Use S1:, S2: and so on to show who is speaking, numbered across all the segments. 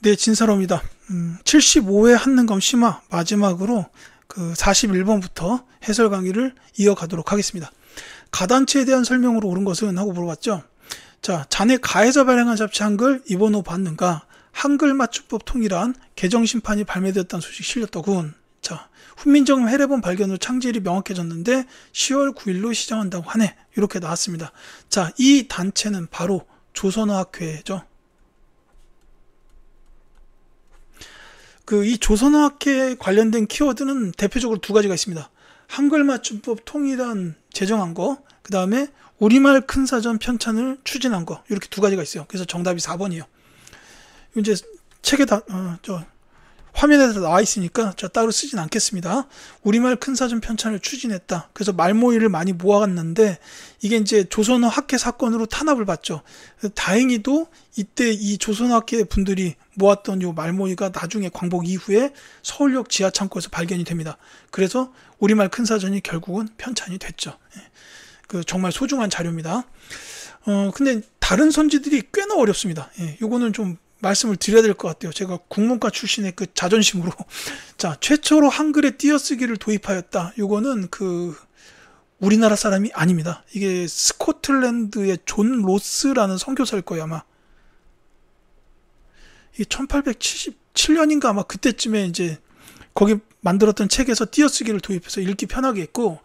S1: 네, 진사로입니다. 75회 한능검 심화 마지막으로 그 41번부터 해설 강의를 이어가도록 하겠습니다. 가단체에 대한 설명으로 옳은 것은 하고 물어봤죠. 자, 자네 가에서 발행한 잡지 한글 이번호 봤는가? 한글 맞춤법 통일한 개정심판이 발매되었다는 소식 실렸더군. 자, 훈민정음 해례본 발견 후 창제일이 명확해졌는데 10월 9일로 시정한다고 하네. 이렇게 나왔습니다. 자, 이 단체는 바로 조선어학회죠. 이 조선어학회에 관련된 키워드는 대표적으로 두 가지가 있습니다. 한글 맞춤법 통일한 제정한 거, 그 다음에 우리말 큰 사전 편찬을 추진한 거, 이렇게 두 가지가 있어요. 그래서 정답이 4번이에요. 이제 책에 화면에서 나와 있으니까 저 따로 쓰진 않겠습니다. 우리말 큰 사전 편찬을 추진했다. 그래서 말모이를 많이 모아갔는데 이게 이제 조선어 학회 사건으로 탄압을 받죠. 다행히도 이때 이 조선어 학회 분들이 모았던 요 말모이가 나중에 광복 이후에 서울역 지하창고에서 발견이 됩니다. 그래서 우리말 큰 사전이 결국은 편찬이 됐죠. 정말 소중한 자료입니다. 근데 다른 선지들이 꽤나 어렵습니다. 요거는 좀 말씀을 드려야 될 것 같아요. 제가 국문과 출신의 그 자존심으로. 자, 최초로 한글에 띄어쓰기를 도입하였다. 요거는 우리나라 사람이 아닙니다. 이게 스코틀랜드의 존 로스라는 선교사일 거예요, 아마. 이게 1877년인가 아마 그때쯤에 이제 거기 만들었던 책에서 띄어쓰기를 도입해서 읽기 편하게 했고,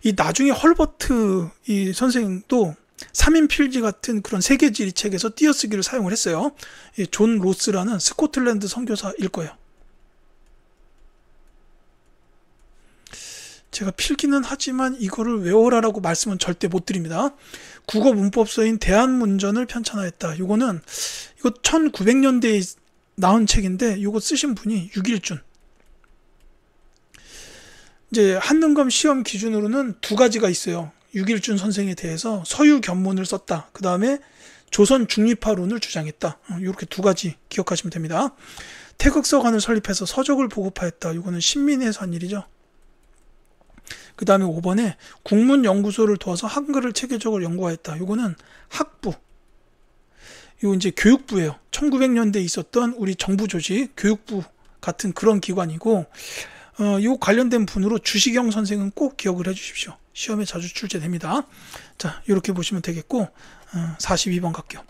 S1: 이 나중에 헐버트 이 선생도 3인 필지 같은 그런 세계지리 책에서 띄어쓰기를 사용을 했어요. 존 로스라는 스코틀랜드 선교사일 거예요. 제가 필기는 하지만 이거를 외워라라고 말씀은 절대 못 드립니다. 국어 문법서인 대한문전을 편찬하였다. 이거 1900년대에 나온 책인데 이거 쓰신 분이 육일준. 이제 한능검 시험 기준으로는 두 가지가 있어요. 육일준 선생에 대해서 서유견문을 썼다. 그 다음에 조선 중립화론을 주장했다. 이렇게 두 가지 기억하시면 됩니다. 태극서관을 설립해서 서적을 보급하였다. 이거는 신민에서 한 일이죠. 그 다음에 5번에 국문연구소를 두어서 한글을 체계적으로 연구하였다. 이거는 학부. 이거 이제 교육부예요. 1900년대에 있었던 우리 정부 조직 교육부 같은 그런 기관이고, 이 관련된 분으로 주시경 선생은 꼭 기억을 해주십시오. 시험에 자주 출제됩니다. 자, 이렇게 보시면 되겠고, 42번 갈게요.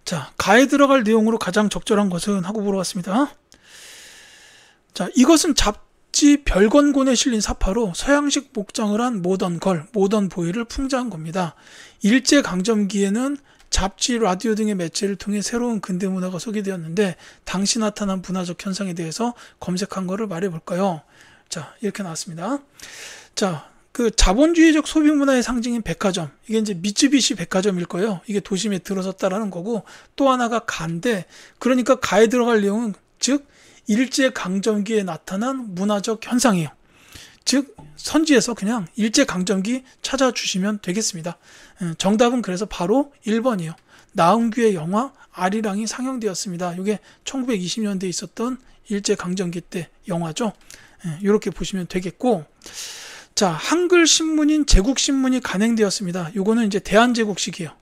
S1: 자, 가에 들어갈 내용으로 가장 적절한 것은 하고 물어봤습니다. 자, 이것은 잡지 별건곤에 실린 사파로 서양식 목장을 한 모던 보이를 풍자한 겁니다. 일제강점기에는 잡지, 라디오 등의 매체를 통해 새로운 근대문화가 소개되었는데 당시 나타난 문화적 현상에 대해서 검색한 거를 말해볼까요? 자, 이렇게 나왔습니다. 자, 자본주의적 소비 문화의 상징인 백화점. 이게 이제 미쯔비시 백화점일 거예요. 이게 도심에 들어섰다라는 거고, 또 하나가 가인데, 그러니까 가에 들어갈 내용은, 즉, 일제강점기에 나타난 문화적 현상이에요. 즉, 선지에서 그냥 일제강점기 찾아주시면 되겠습니다. 정답은 그래서 바로 1번이에요. 나은규의 영화 아리랑이 상영되었습니다. 이게 1920년대에 있었던 일제강점기 때 영화죠. 이렇게 보시면 되겠고, 자, 한글 신문인 제국신문이 간행되었습니다. 요거는 이제 대한제국식이에요.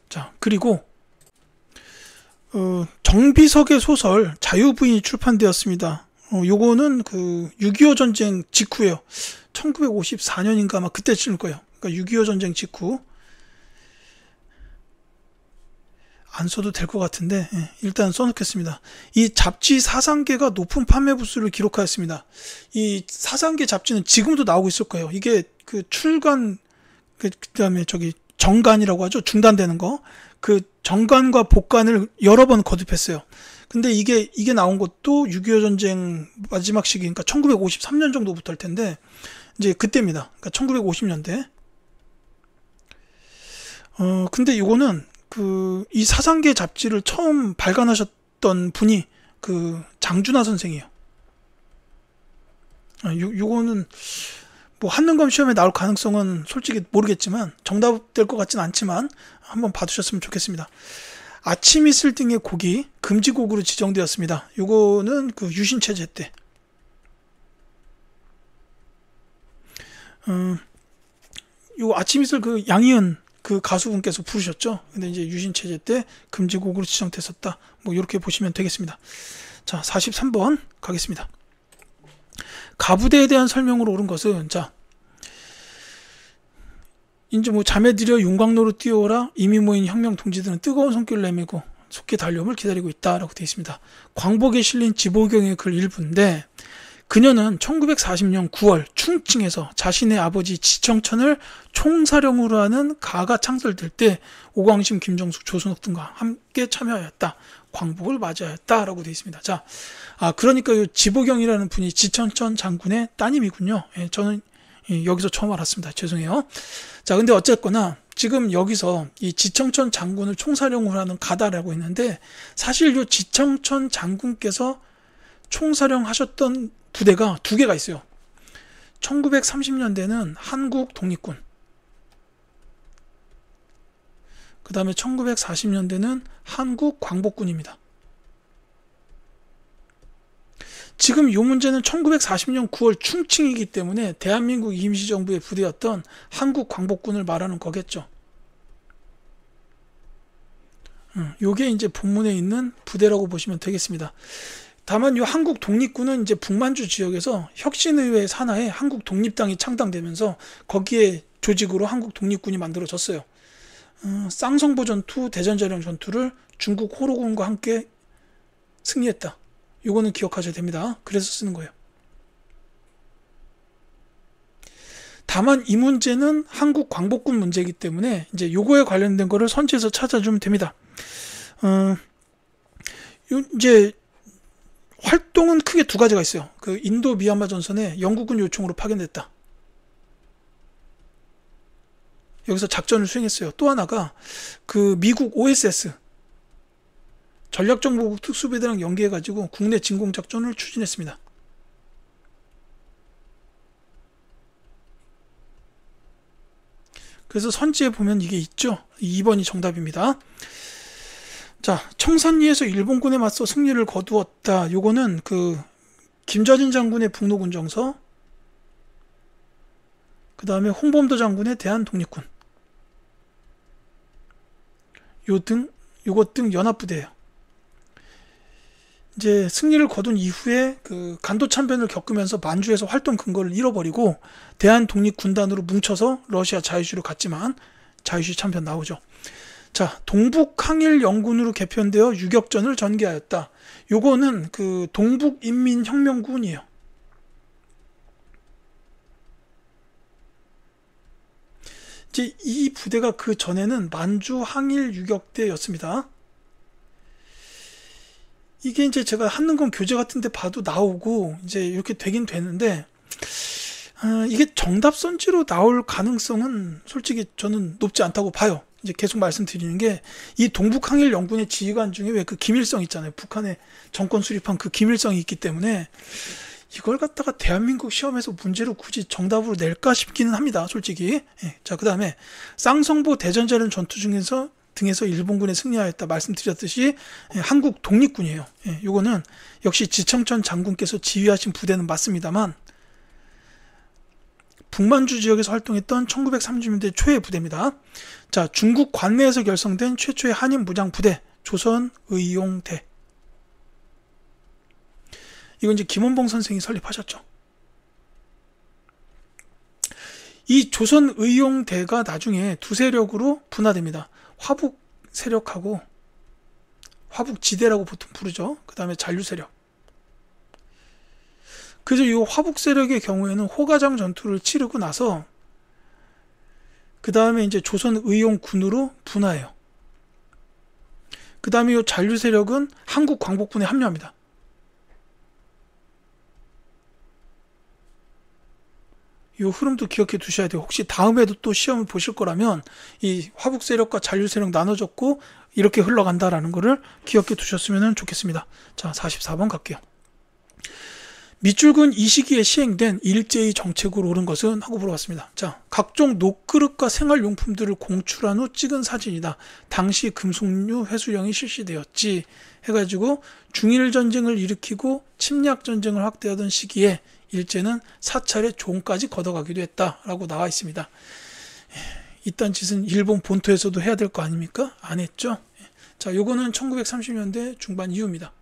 S1: 자, 그리고 정비석의 소설 자유부인이 출판되었습니다. 요거는 6.25 전쟁 직후예요. 1954년인가 아마 그때쯤일 거예요. 그러니까 6.25 전쟁 직후. 안 써도 될 것 같은데 일단 써놓겠습니다. 이 잡지 사상계가 높은 판매 부수를 기록하였습니다. 이 사상계 잡지는 지금도 나오고 있을 거예요. 이게 출간 그다음에 정간이라고 하죠. 중단되는 거. 정간과 복간을 여러 번 거듭했어요. 근데 이게 나온 것도 6.25 전쟁 마지막 시기, 그러니까 1953년 정도부터 할 텐데 이제 그때입니다. 그러니까 1950년대. 근데 이거는 이 사상계 잡지를 처음 발간하셨던 분이 장준하 선생이에요. 요거는 뭐 한능검 시험에 나올 가능성은 솔직히 모르겠지만 정답 될 것 같진 않지만 한번 봐두셨으면 좋겠습니다. 아침 이슬 등의 곡이 금지곡으로 지정되었습니다. 요거는 유신체제 때. 요 아침 이슬 양희은 그 가수분께서 부르셨죠. 근데 이제 유신체제 때 금지곡으로 지정됐었다. 뭐 이렇게 보시면 되겠습니다. 자, 43번 가겠습니다. 가부대에 대한 설명으로 옳은 것은, 자, 이제 뭐 자매들여 용광로로 뛰어오라, 이미 모인 혁명 동지들은 뜨거운 손길을 내밀고 속히 달려옴을 기다리고 있다라고 되어 있습니다. 광복에 실린 지보경의 글 일부인데, 그녀는 1940년 9월 충칭에서 자신의 아버지 지청천을 총사령으로 하는 가가 창설될 때 오광심, 김정숙, 조선옥 등과 함께 참여하였다. 광복을 맞이하였다라고 되어 있습니다. 자, 그러니까 이 지보경이라는 분이 지청천 장군의 따님이군요. 예, 저는 여기서 처음 알았습니다. 죄송해요. 자, 근데 어쨌거나 지금 여기서 이 지청천 장군을 총사령으로 하는 가다라고 했는데, 사실 이 지청천 장군께서 총사령 하셨던 부대가 두 개가 있어요. 1930년대는 한국 독립군, 그 다음에 1940년대는 한국 광복군입니다. 지금 이 문제는 1940년 9월 충칭이기 때문에 대한민국 임시정부의 부대였던 한국 광복군을 말하는 거겠죠. 요게 이제 본문에 있는 부대라고 보시면 되겠습니다. 다만 이 한국 독립군은 이제 북만주 지역에서 혁신의회 산하에 한국 독립당이 창당되면서 거기에 조직으로 한국 독립군이 만들어졌어요. 쌍성보 전투, 대전자령 전투를 중국 호로군과 함께 승리했다. 요거는 기억하셔야 됩니다. 그래서 쓰는 거예요. 다만 이 문제는 한국 광복군 문제이기 때문에 이제 요거에 관련된 거를 선지에서 찾아주면 됩니다. 이제 활동은 크게 두 가지가 있어요. 그 인도 미얀마 전선에 영국군 요청으로 파견됐다. 여기서 작전을 수행했어요. 또 하나가 그 미국 OSS 전략정보국 특수부대랑 연계해가지고 국내 진공작전을 추진했습니다. 그래서 선지에 보면 이게 있죠. 2번이 정답입니다. 자, 청산리에서 일본군에 맞서 승리를 거두었다. 요거는 그 김좌진 장군의 북노군 정서, 그 다음에 홍범도 장군의 대한독립군, 요것 등 연합부대예요. 이제 승리를 거둔 이후에 그 간도 참변을 겪으면서 만주에서 활동 근거를 잃어버리고 대한독립군단으로 뭉쳐서 러시아 자유시로 갔지만 자유시 참변 나오죠. 자, 동북항일연군으로 개편되어 유격전을 전개하였다. 요거는 그 동북인민혁명군이에요. 이제 이 부대가 그 전에는 만주 항일 유격대였습니다. 이게 이제 제가 한능검 교재 같은 데 봐도 나오고 이제 이렇게 되긴 되는데, 이게 정답 선지로 나올 가능성은 솔직히 저는 높지 않다고 봐요. 이제 계속 말씀드리는 게, 이 동북항일연군의 지휘관 중에 왜 그 김일성 있잖아요. 북한에 정권 수립한 그 김일성이 있기 때문에 이걸 갖다가 대한민국 시험에서 문제로 굳이 정답으로 낼까 싶기는 합니다. 솔직히. 예. 자, 그 다음에 쌍성보 대전자련 전투 등에서 일본군에 승리하였다 말씀드렸듯이 한국 독립군이에요. 예, 요거는 역시 지청천 장군께서 지휘하신 부대는 맞습니다만 북만주 지역에서 활동했던 1930년대 초의 부대입니다. 자, 중국 관내에서 결성된 최초의 한인 무장 부대 조선의용대. 이건 이제 김원봉 선생이 설립하셨죠. 이 조선의용대가 나중에 두 세력으로 분화됩니다. 화북 세력하고 화북지대라고 보통 부르죠. 그 다음에 잔류세력. 그래서 이 화북 세력의 경우에는 호가장 전투를 치르고 나서 그 다음에 이제 조선의용군으로 분화해요. 그 다음에 이 잔류세력은 한국 광복군에 합류합니다. 이 흐름도 기억해 두셔야 돼요. 혹시 다음에도 또 시험을 보실 거라면 이 화북 세력과 잔류 세력 나눠졌고 이렇게 흘러간다라는 거를 기억해 두셨으면 좋겠습니다. 자, 44번 갈게요. 밑줄근 이 시기에 시행된 일제의 정책으로 옳은 것은 하고 물어봤습니다. 자, 각종 녹그릇과 생활용품들을 공출한 후 찍은 사진이다. 당시 금속류 회수령이 실시되었지 해가지고 중일전쟁을 일으키고 침략전쟁을 확대하던 시기에 일제는 사찰의 종까지 걷어가기도 했다라고 나와 있습니다. 이딴 짓은 일본 본토에서도 해야 될 거 아닙니까? 안 했죠. 자, 요거는 1930년대 중반 이후입니다.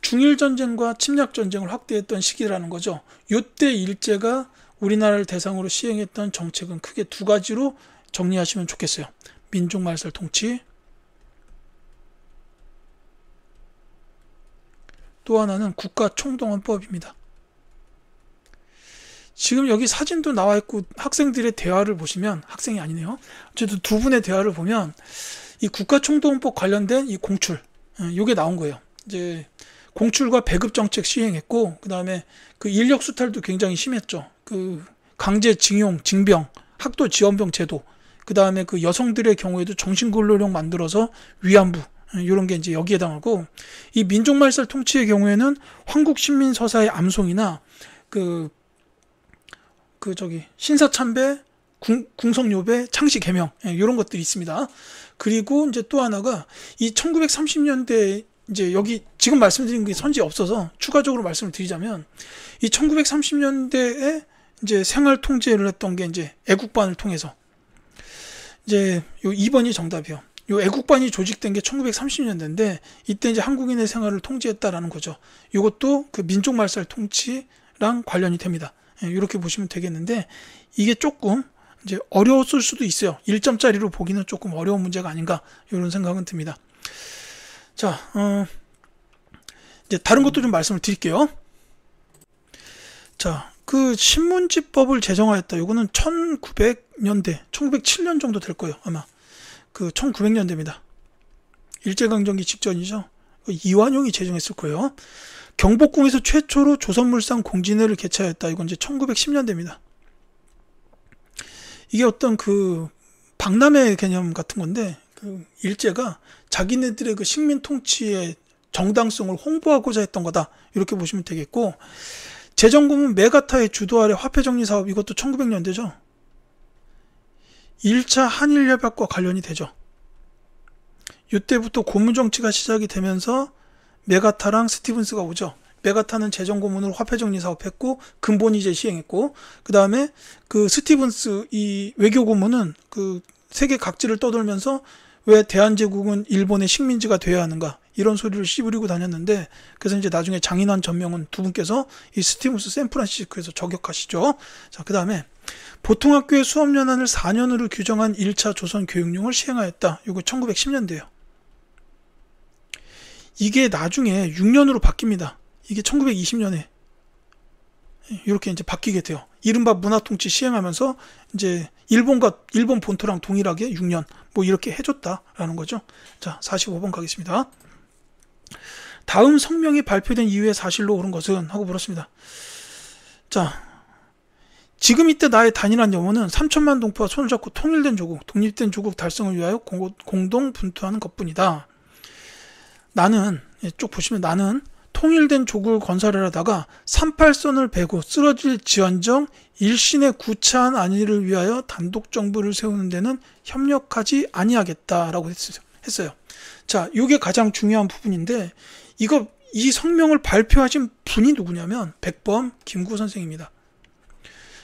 S1: 중일전쟁과 침략전쟁을 확대했던 시기라는 거죠. 요때 일제가 우리나라를 대상으로 시행했던 정책은 크게 두 가지로 정리하시면 좋겠어요. 민족말살 통치, 또 하나는 국가총동원법입니다. 지금 여기 사진도 나와 있고 학생들의 대화를 보시면, 학생이 아니네요. 어쨌든 두 분의 대화를 보면 이 국가총동원법 관련된 이 공출, 요게 나온 거예요. 이제 공출과 배급 정책 시행했고, 그 다음에 그 인력 수탈도 굉장히 심했죠. 그 강제 징용, 징병, 학도 지원병 제도, 그 다음에 그 여성들의 경우에도 정신근로령 만들어서 위안부, 이런 게 이제 여기에 해당하고, 이 민족말살 통치의 경우에는 황국신민서사의 암송이나 신사참배, 궁성요배, 창시개명, 이런 것들이 있습니다. 그리고 이제 또 하나가 이 1930년대, 이제 여기 지금 말씀드린 게 선지에 없어서 추가적으로 말씀을 드리자면, 이 1930년대에 이제 생활 통제를 했던 게 이제 애국반을 통해서, 이제 요 2번이 정답이요. 요 애국반이 조직된 게 1930년대인데 이때 이제 한국인의 생활을 통제했다라는 거죠. 이것도 그 민족말살 통치랑 관련이 됩니다. 이렇게 보시면 되겠는데, 이게 조금 이제 어려웠을 수도 있어요. 1점짜리로 보기는 조금 어려운 문제가 아닌가, 이런 생각은 듭니다. 자, 이제 다른 것도 좀 말씀을 드릴게요. 자, 그 신문지법을 제정하였다. 이거는 1900년대, 1907년 정도 될 거예요. 아마 그 1900년대입니다. 일제강점기 직전이죠. 이완용이 제정했을 거예요. 경복궁에서 최초로 조선물상 공진회를 개최하였다. 이건 이제 1910년대입니다. 이게 어떤 그 박람회 개념 같은 건데, 그 일제가 자기네들의 그 식민 통치의 정당성을 홍보하고자 했던 거다, 이렇게 보시면 되겠고, 재정고문 메가타의 주도 아래 화폐 정리 사업, 이것도 1900년대죠. 1차 한일협약과 관련이 되죠. 이때부터 고문 정치가 시작이 되면서 메가타랑 스티븐스가 오죠. 메가타는 재정고문으로 화폐 정리 사업했고 근본이제 시행했고, 그 다음에 그 스티븐스 이 외교 고문은 그 세계 각지를 떠돌면서 왜 대한제국은 일본의 식민지가 되어야 하는가, 이런 소리를 씨부리고 다녔는데, 그래서 이제 나중에 장인환 전명은 두 분께서 이 스티븐스 샌프란시스코에서 저격하시죠. 자, 그 다음에 보통학교의 수업연한을 4년으로 규정한 1차 조선 교육령을 시행하였다. 이거 1910년대예요. 이게 나중에 6년으로 바뀝니다. 이게 1920년에 이렇게 이제 바뀌게 돼요. 이른바 문화통치 시행하면서 이제 일본 본토랑 동일하게 6년 뭐 이렇게 해줬다라는 거죠. 자, 45번 가겠습니다. 다음 성명이 발표된 이후에 사실로 옳은 것은? 하고 물었습니다. 자, 지금 이때 나의 단일한 염원은 3천만 동포와 손을 잡고 통일된 조국, 독립된 조국 달성을 위하여 공동 분투하는 것뿐이다. 나는, 쭉 보시면, 나는 통일된 조국을 건설하려다가 38선을 베고 쓰러질 지언정 일신의 구차한 안위를 위하여 단독 정부를 세우는 데는 협력하지 아니하겠다라고 했어요. 자, 이게 가장 중요한 부분인데, 이 성명을 발표하신 분이 누구냐면 백범 김구 선생입니다.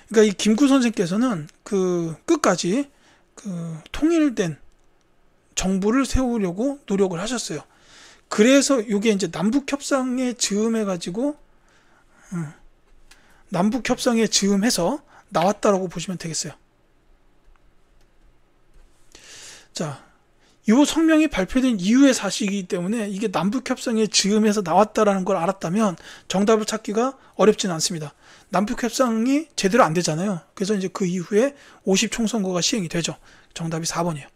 S1: 그러니까 이 김구 선생께서는 그 끝까지 그 통일된 정부를 세우려고 노력을 하셨어요. 그래서 이게 이제 남북협상에 즈음해가지고 남북협상에 즈음해서 나왔다라고 보시면 되겠어요. 자, 이 성명이 발표된 이후의 사실이기 때문에 이게 남북협상에 즈음해서 나왔다라는 걸 알았다면 정답을 찾기가 어렵진 않습니다. 남북협상이 제대로 안 되잖아요. 그래서 이제 그 이후에 50총선거가 시행이 되죠. 정답이 4번이에요.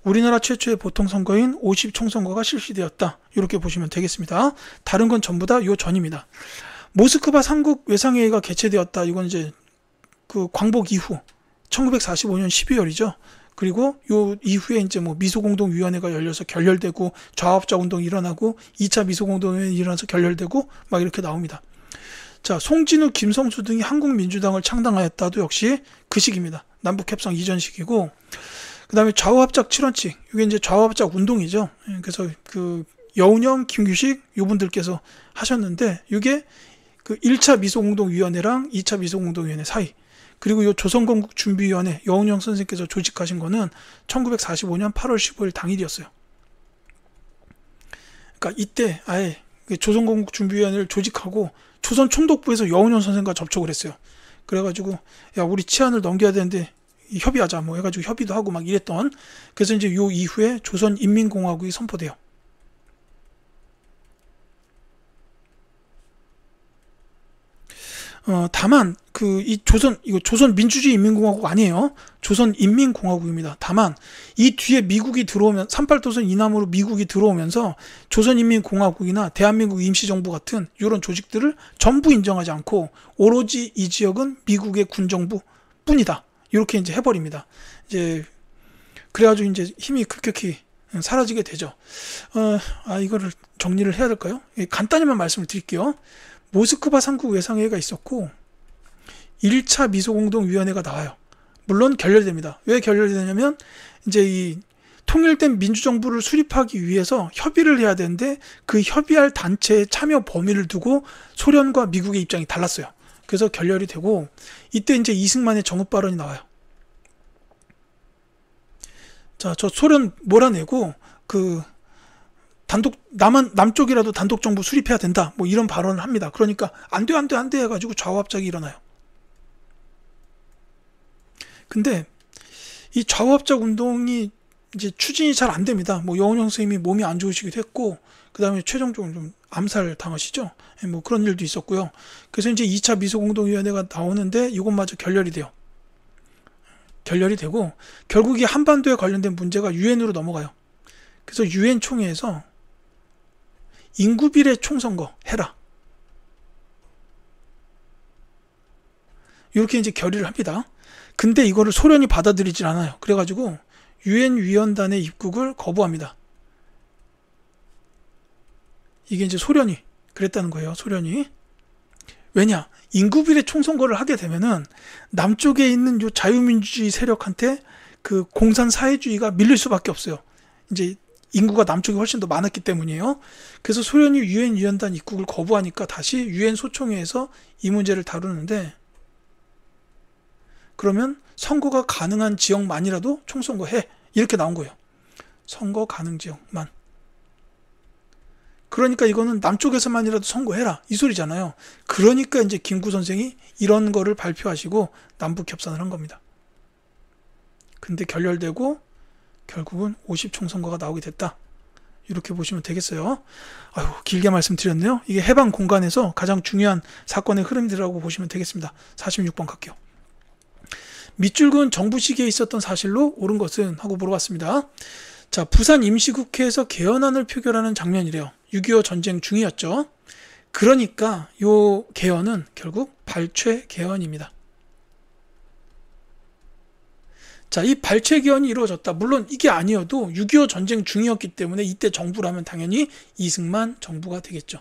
S1: 우리나라 최초의 보통선거인 50총선거가 실시되었다. 이렇게 보시면 되겠습니다. 다른 건 전부 다 요 전입니다. 모스크바 삼국 외상회의가 개최되었다. 이건 이제 그 광복 이후 1945년 12월이죠. 그리고 요 이후에 이제 뭐 미소공동위원회가 열려서 결렬되고 좌업자 운동이 일어나고 2차 미소공동위원회 일어나서 결렬되고 막 이렇게 나옵니다. 자, 송진우, 김성수 등이 한국민주당을 창당하였다도 역시 그 시기입니다. 남북협상 이전 시기고, 그 다음에 좌우합작 7원칙, 이게 이제 좌우합작 운동이죠. 그래서 그 여운형, 김규식 요분들께서 하셨는데, 이게 그 1차 미소공동위원회랑 2차 미소공동위원회 사이, 그리고 이 조선건국준비위원회 여운형 선생님께서 조직하신 거는 1945년 8월 15일 당일이었어요. 그러니까 이때 아예 조선건국준비위원회를 조직하고 조선총독부에서 여운형 선생과 접촉을 했어요. 그래가지고 야 우리 치안을 넘겨야 되는데 협의하자 뭐 해가지고 협의도 하고 막 이랬던. 그래서 이제 요 이후에 조선인민공화국이 선포돼요. 다만 이거 조선민주주의 인민공화국 아니에요. 조선인민공화국입니다. 다만 이 뒤에 미국이 들어오면 38도선 이남으로 미국이 들어오면서 조선인민공화국이나 대한민국 임시정부 같은 이런 조직들을 전부 인정하지 않고 오로지 이 지역은 미국의 군정부 뿐이다. 이렇게 이제 해버립니다. 이제 그래가지고 이제 힘이 급격히 사라지게 되죠. 이거를 정리를 해야 될까요? 간단히만 말씀을 드릴게요. 모스크바 3국 외상회의가 있었고 1차 미소공동위원회가 나와요. 물론 결렬됩니다. 왜 결렬되냐면 이제 이 통일된 민주정부를 수립하기 위해서 협의를 해야 되는데 그 협의할 단체의 참여 범위를 두고 소련과 미국의 입장이 달랐어요. 그래서 결렬이 되고 이때 이제 이승만의 정읍 발언이 나와요. 자, 저 소련 몰아내고 남쪽이라도 단독 정부 수립해야 된다. 뭐 이런 발언을 합니다. 그러니까 안 돼 해가지고 좌우합작이 일어나요. 근데 이 좌우합작 운동이 이제 추진이 잘 안 됩니다. 뭐 여운형 선생님이 몸이 안 좋으시기도 했고, 그 다음에 최종적으로 좀 암살 당하시죠. 뭐 그런 일도 있었고요. 그래서 이제 2차 미소공동위원회가 나오는데 이것마저 결렬이 돼요. 결렬이 되고 결국 이 한반도에 관련된 문제가 유엔으로 넘어가요. 그래서 유엔 총회에서 인구비례 총선거 해라. 이렇게 이제 결의를 합니다. 근데 이거를 소련이 받아들이질 않아요. 그래가지고 유엔 위원단의 입국을 거부합니다. 이게 이제 소련이 그랬다는 거예요. 소련이. 왜냐? 인구비례 총선거를 하게 되면은 남쪽에 있는 요 자유민주주의 세력한테 그 공산사회주의가 밀릴 수밖에 없어요. 이제 인구가 남쪽이 훨씬 더 많았기 때문이에요. 그래서 소련이 유엔 위원단 입국을 거부하니까 다시 유엔 소총회에서 이 문제를 다루는데, 그러면 선거가 가능한 지역만이라도 총선거 해. 이렇게 나온 거예요. 선거 가능 지역만. 그러니까 이거는 남쪽에서만이라도 선거해라. 이 소리잖아요. 그러니까 이제 김구 선생이 이런 거를 발표하시고 남북 협상을 한 겁니다. 근데 결렬되고 결국은 50총선거가 나오게 됐다. 이렇게 보시면 되겠어요. 아유, 길게 말씀드렸네요. 이게 해방 공간에서 가장 중요한 사건의 흐름들이라고 보시면 되겠습니다. 46번 갈게요. 밑줄근 정부 시기에 있었던 사실로 옳은 것은? 하고 물어봤습니다. 자, 부산 임시국회에서 개헌안을 표결하는 장면이래요. 6.25 전쟁 중이었죠. 그러니까 요 개헌은 결국 발췌 개헌입니다. 자, 이 발췌 개헌이 이루어졌다. 물론 이게 아니어도 6.25 전쟁 중이었기 때문에 이때 정부라면 당연히 이승만 정부가 되겠죠.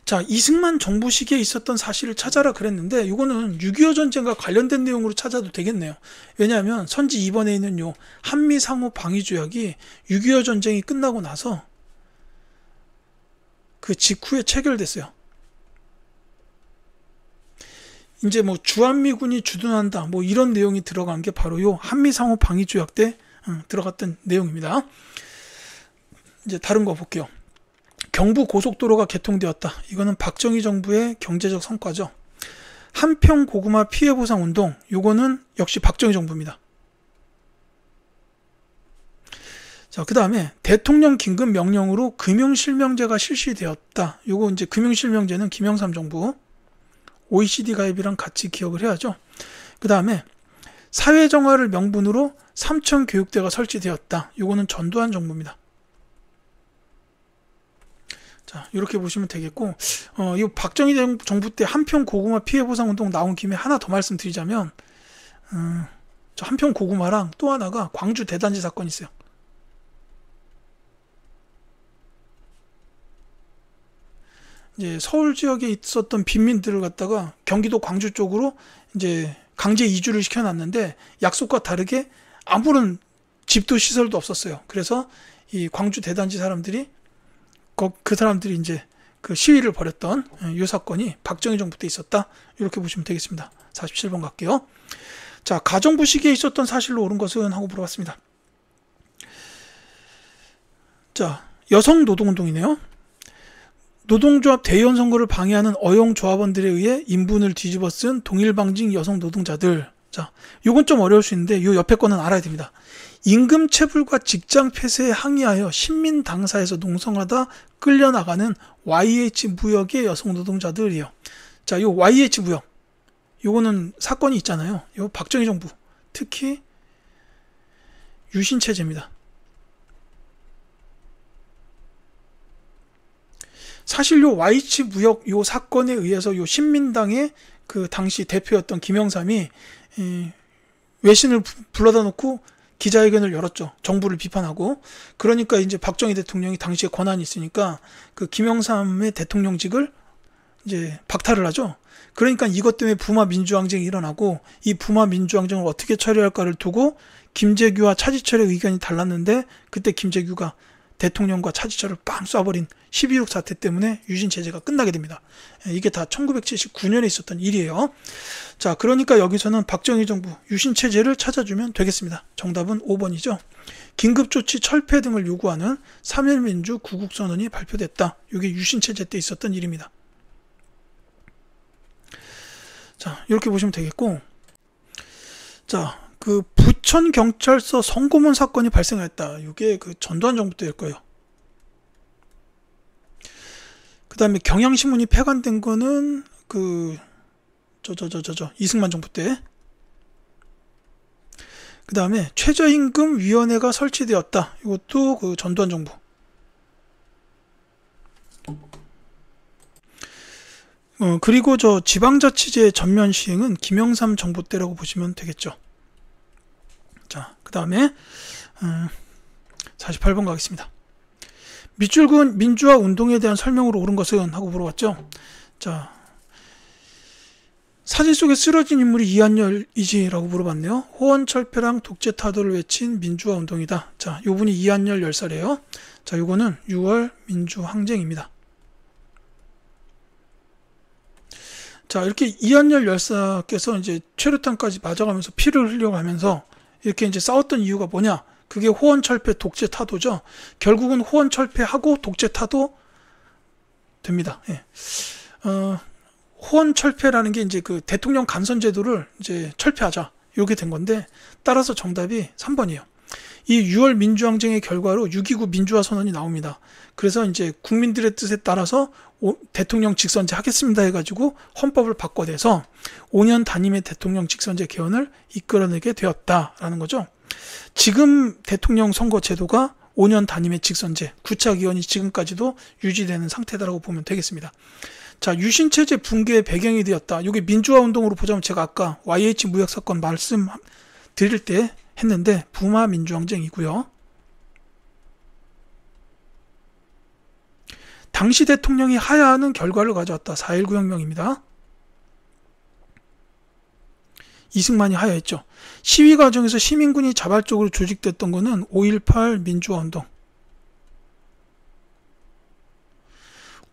S1: 자, 이승만 정부 시기에 있었던 사실을 찾아라 그랬는데 이거는 6.25 전쟁과 관련된 내용으로 찾아도 되겠네요. 왜냐하면 선지 2번에 있는 요 한미 상호 방위 조약이 6.25 전쟁이 끝나고 나서 그 직후에 체결됐어요. 이제 뭐 주한미군이 주둔한다 뭐 이런 내용이 들어간 게 바로 요 한미 상호 방위 조약 때 들어갔던 내용입니다. 이제 다른 거 볼게요. 경부 고속도로가 개통되었다. 이거는 박정희 정부의 경제적 성과죠. 한평 고구마 피해 보상 운동, 요거는 역시 박정희 정부입니다. 자, 그 다음에 대통령 긴급 명령으로 금융실명제가 실시되었다. 요거 이제 금융실명제는 김영삼 정부, OECD 가입이랑 같이 기억을 해야죠. 그 다음에 사회정화를 명분으로 삼천교육대가 설치되었다. 요거는 전두환 정부입니다. 자, 이렇게 보시면 되겠고, 이 박정희 정부 때 한평 고구마 피해 보상 운동 나온 김에 하나 더 말씀드리자면, 저 한평 고구마랑 또 하나가 광주 대단지 사건이 있어요. 이제 서울 지역에 있었던 빈민들을 갖다가 경기도 광주 쪽으로 이제 강제 이주를 시켜놨는데 약속과 다르게 아무런 집도 시설도 없었어요. 그래서 이 광주 대단지 사람들이 그 사람들이 이제 그 시위를 벌였던 이 사건이 박정희 정부 때 있었다. 이렇게 보시면 되겠습니다. 47번 갈게요. 자, 가정부 시기에 있었던 사실로 옳은 것은 하고 물어봤습니다. 자, 여성 노동운동이네요. 노동조합 대의원 선거를 방해하는 어용조합원들에 의해 인분을 뒤집어 쓴 동일방직 여성 노동자들. 자, 요건 좀 어려울 수 있는데 요 옆에 거는 알아야 됩니다. 임금 체불과 직장 폐쇄에 항의하여 신민 당사에서 농성하다 끌려나가는 YH 무역의 여성 노동자들이에요. 자, 요 YH 무역. 요거는 사건이 있잖아요. 요 박정희 정부. 특히 유신 체제입니다. 사실 요 YH 무역 요 사건에 의해서 요 신민당의 그 당시 대표였던 김영삼이 외신을 불러다 놓고 기자회견을 열었죠. 정부를 비판하고. 그러니까 이제 박정희 대통령이 당시에 권한이 있으니까 그 김영삼의 대통령직을 이제 박탈을 하죠. 그러니까 이것 때문에 부마 민주항쟁이 일어나고, 이 부마 민주항쟁을 어떻게 처리할까를 두고 김재규와 차지철의 의견이 달랐는데, 그때 김재규가 대통령과 차지철을 빵 쏴버린 12.6 사태 때문에 유신 체제가 끝나게 됩니다. 이게 다 1979년에 있었던 일이에요. 자, 그러니까 여기서는 박정희 정부 유신 체제를 찾아주면 되겠습니다. 정답은 5번이죠. 긴급조치 철폐 등을 요구하는 3.1민주 구국선언이 발표됐다. 이게 유신 체제 때 있었던 일입니다. 자, 이렇게 보시면 되겠고, 자, 그 부천경찰서 성고문 사건이 발생했다. 이게 그 전두환 정부 때일 거예요. 그 다음에 경향신문이 폐간된 거는 그 이승만 정부 때. 그 다음에 최저임금위원회가 설치되었다. 이것도 그 전두환 정부. 그리고 저 지방자치제 전면 시행은 김영삼 정부 때라고 보시면 되겠죠. 자, 그 다음에 48번 가겠습니다. 밑줄근 민주화 운동에 대한 설명으로 옳은 것은 하고 물어봤죠. 자, 사진 속에 쓰러진 인물이 이한열이지라고 물어봤네요. 호원철폐랑 독재타도를 외친 민주화 운동이다. 자, 요분이 이한열 열사래요. 자, 요거는 6월 민주항쟁입니다. 자, 이렇게 이한열 열사께서 이제 최루탄까지 맞아가면서 피를 흘려가면서 이렇게 이제 싸웠던 이유가 뭐냐? 그게 호원철폐 독재타도죠. 결국은 호원철폐하고 독재타도 됩니다. 예. 호원철폐라는 게 이제 그 대통령 간선제도를 이제 철폐하자. 이렇게 된 건데, 따라서 정답이 3번이에요. 이 6월 민주항쟁의 결과로 6.29 민주화 선언이 나옵니다. 그래서 이제 국민들의 뜻에 따라서 대통령 직선제 하겠습니다 해가지고 헌법을 바꿔내서 5년 단임의 대통령 직선제 개헌을 이끌어내게 되었다라는 거죠. 지금 대통령 선거 제도가 5년 단임의 직선제, 9차 기원이 지금까지도 유지되는 상태다라고 보면 되겠습니다. 자, 유신체제 붕괴의 배경이 되었다. 이게 민주화 운동으로 보자면 제가 아까 YH 무역 사건 말씀 드릴 때 했는데 부마 민주항쟁이고요. 당시 대통령이 하야하는 결과를 가져왔다. 4.19 혁명입니다. 이승만이 하야했죠. 시위 과정에서 시민군이 자발적으로 조직됐던 거는 5.18 민주화운동.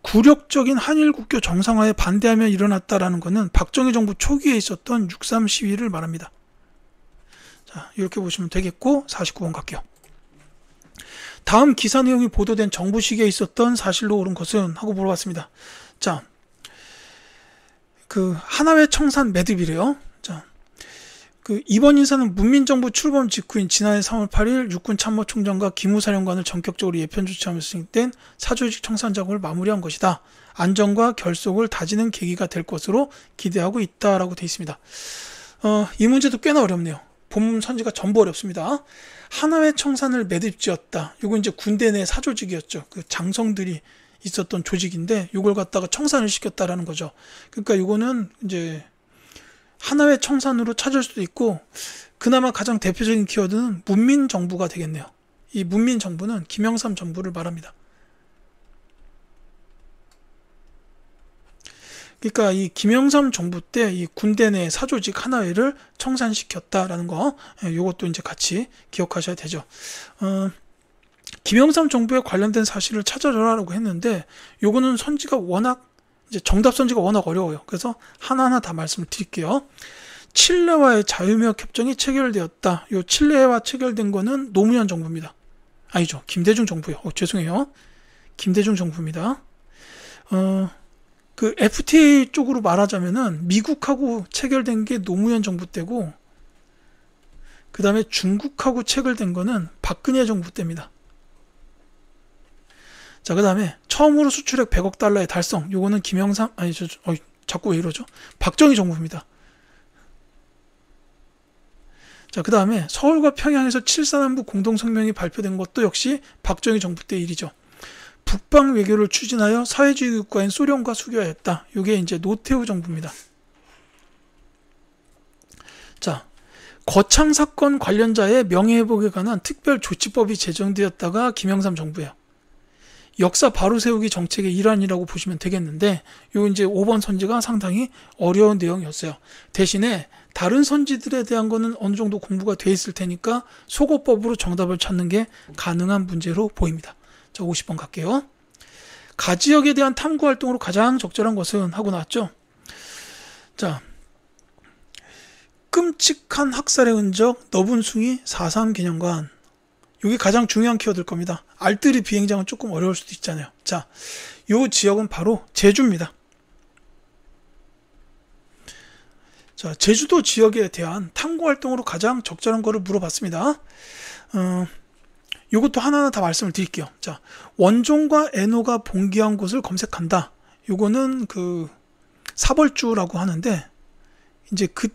S1: 굴욕적인 한일 국교 정상화에 반대하며 일어났다라는 것은 박정희 정부 초기에 있었던 6.3 시위를 말합니다. 자, 이렇게 보시면 되겠고 49번 갈게요. 다음 기사 내용이 보도된 정부 시기에 있었던 사실로 옳은 것은 하고 물어봤습니다. 자, 그 하나회 청산 매듭이래요. 자, 그 이번 인사는 문민정부 출범 직후인 지난해 3월 8일 육군 참모총장과 기무사령관을 전격적으로 예편 조치하면서 진행된 사조직 청산 작업을 마무리한 것이다. 안정과 결속을 다지는 계기가 될 것으로 기대하고 있다라고 되어 있습니다. 이 문제도 꽤나 어렵네요. 본문 선지가 전부 어렵습니다. 하나회 청산을 매듭지었다. 요건 이제 군대 내 사조직이었죠. 그 장성들이 있었던 조직인데 요걸 갖다가 청산을 시켰다라는 거죠. 그러니까 요거는 이제 하나회 청산으로 찾을 수도 있고, 그나마 가장 대표적인 키워드는 문민정부가 되겠네요. 이 문민정부는 김영삼 정부를 말합니다. 그러니까 이 김영삼 정부 때 이 군대 내 사조직 하나회를 청산시켰다라는 거, 요것도 이제 같이 기억하셔야 되죠. 김영삼 정부에 관련된 사실을 찾아줘라라고 했는데 요거는 선지가 워낙 이제 정답 선지가 워낙 어려워요. 그래서 하나하나 다 말씀을 드릴게요. 칠레와의 자유무역 협정이 체결되었다. 요 칠레와 체결된 거는 노무현 정부입니다. 아니죠. 김대중 정부요. 죄송해요. 김대중 정부입니다. 그 FTA 쪽으로 말하자면은 미국하고 체결된 게 노무현 정부 때고, 그 다음에 중국하고 체결된 거는 박근혜 정부 때입니다. 자, 그 다음에 처음으로 수출액 100억 달러의 달성. 요거는 김영삼, 자꾸 왜 이러죠? 박정희 정부입니다. 자, 그 다음에 서울과 평양에서 7사단부 공동성명이 발표된 것도 역시 박정희 정부 때 일이죠. 북방 외교를 추진하여 사회주의 국가인 소련과 수교하였다. 이게 이제 노태우 정부입니다. 자, 거창 사건 관련자의 명예회복에 관한 특별조치법이 제정되었다가 김영삼 정부예요. 역사 바로 세우기 정책의 일환이라고 보시면 되겠는데, 요 이제 5번 선지가 상당히 어려운 내용이었어요. 대신에 다른 선지들에 대한 거는 어느 정도 공부가 돼 있을 테니까 소거법으로 정답을 찾는 게 가능한 문제로 보입니다. 자, 50번 갈게요. 가지역에 대한 탐구 활동으로 가장 적절한 것은 하고 나왔죠. 자, 끔찍한 학살의 흔적, 너분숭이 4.3 기념관. 이게 가장 중요한 키워드일 겁니다. 알뜰이 비행장은 조금 어려울 수도 있잖아요. 자, 요 지역은 바로 제주입니다. 자, 제주도 지역에 대한 탐구 활동으로 가장 적절한 거를 물어봤습니다. 요것도 하나하나 다 말씀을 드릴게요. 자, 원종과 애노가 봉기한 곳을 검색한다. 요거는 그 사벌주라고 하는데, 이제 그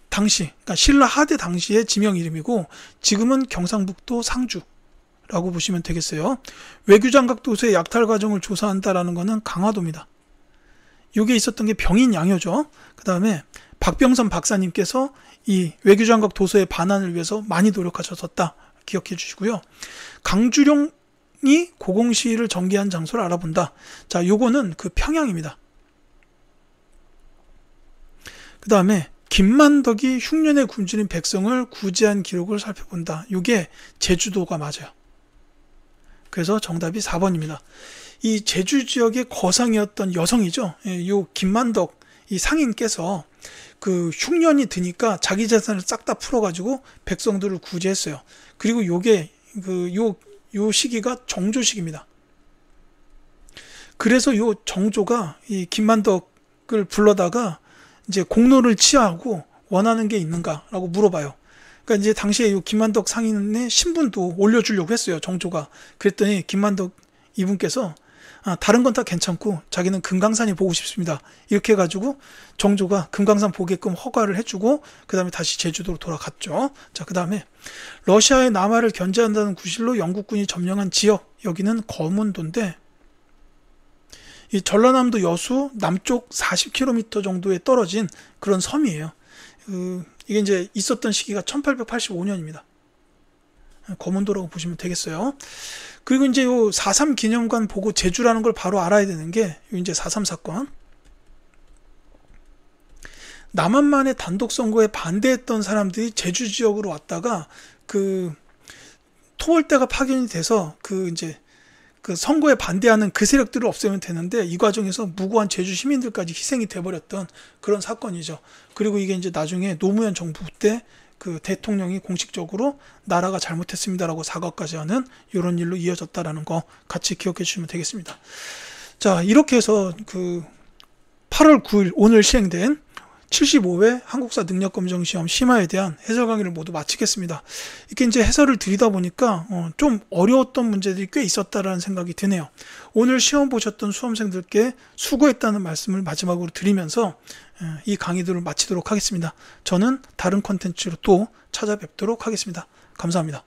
S1: 당시, 그러니까 신라 하대 당시의 지명 이름이고, 지금은 경상북도 상주라고 보시면 되겠어요. 외교장각 도서의 약탈 과정을 조사한다라는 거는 강화도입니다. 요게 있었던 게 병인 양요죠. 그 다음에 박병선 박사님께서 이 외교장각 도서의 반환을 위해서 많이 노력하셨었다. 기억해 주시고요. 강주룡이 고공시위를 전개한 장소를 알아본다. 자, 요거는 그 평양입니다. 그 다음에 김만덕이 흉년에 굶주린 백성을 구제한 기록을 살펴본다. 요게 제주도가 맞아요. 그래서 정답이 4번입니다. 이 제주 지역의 거상이었던 여성이죠. 요 김만덕 이 상인께서 그 흉년이 드니까 자기 재산을 싹 다 풀어가지고 백성들을 구제했어요. 그리고 요게 요 시기가 정조 시기입니다. 그래서 요 정조가 이 김만덕을 불러다가 이제 공로를 치하하고 원하는 게 있는가라고 물어봐요. 그러니까 이제 당시에 요 김만덕 상인의 신분도 올려주려고 했어요. 정조가. 그랬더니 김만덕 이분께서 다른 건 다 괜찮고 자기는 금강산이 보고 싶습니다. 이렇게 해가지고 정조가 금강산 보게끔 허가를 해주고 그 다음에 다시 제주도로 돌아갔죠. 자, 그 다음에 러시아의 남하를 견제한다는 구실로 영국군이 점령한 지역, 여기는 거문도인데, 이 전라남도 여수 남쪽 40km 정도에 떨어진 그런 섬이에요. 이게 이제 있었던 시기가 1885년입니다. 거문도라고 보시면 되겠어요. 그리고 이제 요 4.3 기념관 보고 제주라는 걸 바로 알아야 되는 게 이제 4.3 사건. 남한만의 단독 선거에 반대했던 사람들이 제주 지역으로 왔다가 그 토벌대가 파견이 돼서 그 선거에 반대하는 그 세력들을 없애면 되는데, 이 과정에서 무고한 제주 시민들까지 희생이 돼버렸던 그런 사건이죠. 그리고 이게 이제 나중에 노무현 정부 때 그 대통령이 공식적으로 나라가 잘못했습니다라고 사과까지 하는 이런 일로 이어졌다라는 거 같이 기억해 주시면 되겠습니다. 자, 이렇게 해서 그 8월 9일 오늘 시행된 75회 한국사 능력검정시험 심화에 대한 해설 강의를 모두 마치겠습니다. 이렇게 이제 해설을 드리다 보니까 좀 어려웠던 문제들이 꽤 있었다라는 생각이 드네요. 오늘 시험 보셨던 수험생들께 수고했다는 말씀을 마지막으로 드리면서 이 강의들을 마치도록 하겠습니다. 저는 다른 콘텐츠로 또 찾아뵙도록 하겠습니다. 감사합니다.